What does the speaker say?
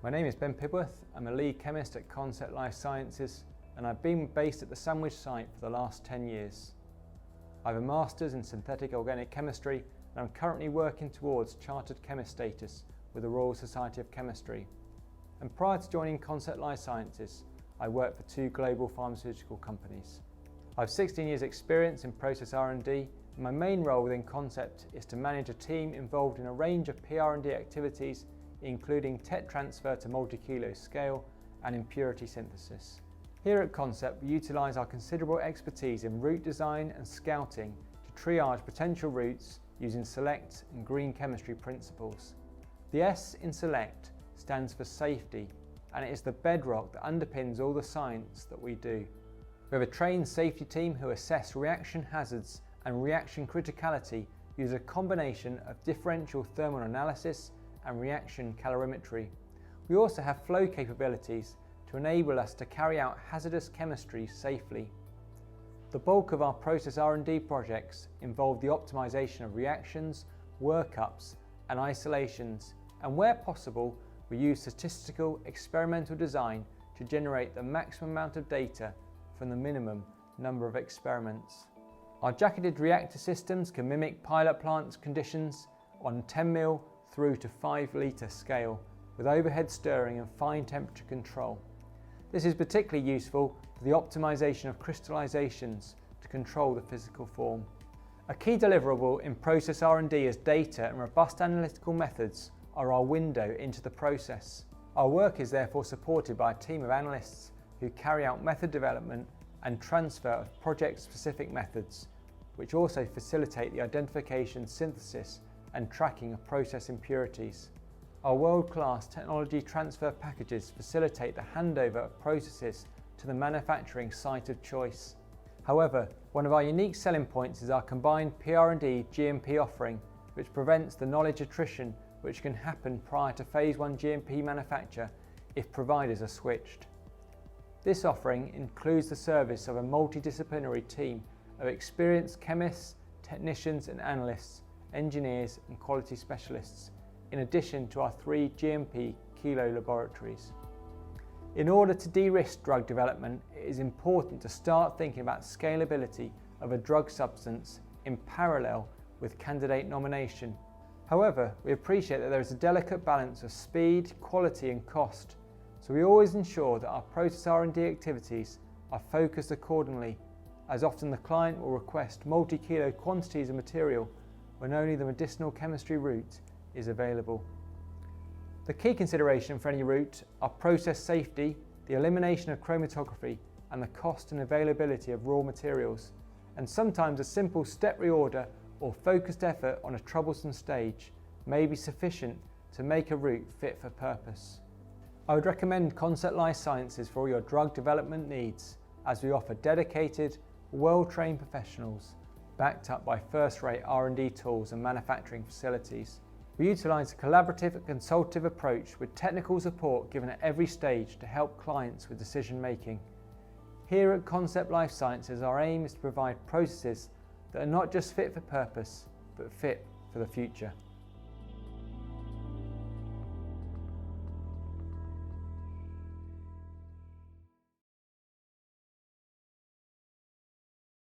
My name is Ben Pibworth. I'm a lead chemist at Concept Life Sciences, and I've been based at the Sandwich site for the last 10 years. I have a master's in synthetic organic chemistry, and I'm currently working towards chartered chemist status with the Royal Society of Chemistry. And prior to joining Concept Life Sciences, I worked for 2 global pharmaceutical companies. I have 16 years experience in process R&D, and my main role within Concept is to manage a team involved in a range of PR&D activities, including tech transfer to multi-kilo scale and impurity synthesis. Here at Concept, we utilise our considerable expertise in route design and scouting to triage potential routes using select and green chemistry principles. The S in select stands for safety, and it is the bedrock that underpins all the science that we do. We have a trained safety team who assess reaction hazards and reaction criticality using a combination of differential thermal analysis and reaction calorimetry. We also have flow capabilities to enable us to carry out hazardous chemistry safely. The bulk of our process R&D projects involve the optimization of reactions, workups and isolations, and where possible we use statistical experimental design to generate the maximum amount of data from the minimum number of experiments. Our jacketed reactor systems can mimic pilot plant conditions on 10 ml through to 5 litre scale with overhead stirring and fine temperature control. This is particularly useful for the optimization of crystallizations to control the physical form. A key deliverable in process R&D as data and robust analytical methods are our window into the process. Our work is therefore supported by a team of analysts who carry out method development and transfer of project-specific methods, which also facilitate the identification, synthesis and tracking of process impurities. Our world-class technology transfer packages facilitate the handover of processes to the manufacturing site of choice. However, one of our unique selling points is our combined PR&D GMP offering, which prevents the knowledge attrition which can happen prior to Phase 1 GMP manufacture if providers are switched. This offering includes the service of a multidisciplinary team of experienced chemists, technicians and analysts, engineers and quality specialists, in addition to our 3 GMP kilo laboratories. In order to de-risk drug development, it is important to start thinking about scalability of a drug substance in parallel with candidate nomination. However, we appreciate that there is a delicate balance of speed, quality and cost, so we always ensure that our process R&D activities are focused accordingly, as often the client will request multi-kilo quantities of material when only the medicinal chemistry route is available. The key consideration for any route are process safety, the elimination of chromatography and the cost and availability of raw materials, and sometimes a simple step reorder or focused effort on a troublesome stage may be sufficient to make a route fit for purpose. I would recommend Concept Life Sciences for all your drug development needs, as we offer dedicated, well-trained professionals backed up by first-rate R&D tools and manufacturing facilities. We utilise a collaborative and consultative approach with technical support given at every stage to help clients with decision making. Here at Concept Life Sciences, our aim is to provide processes that are not just fit for purpose, but fit for the future.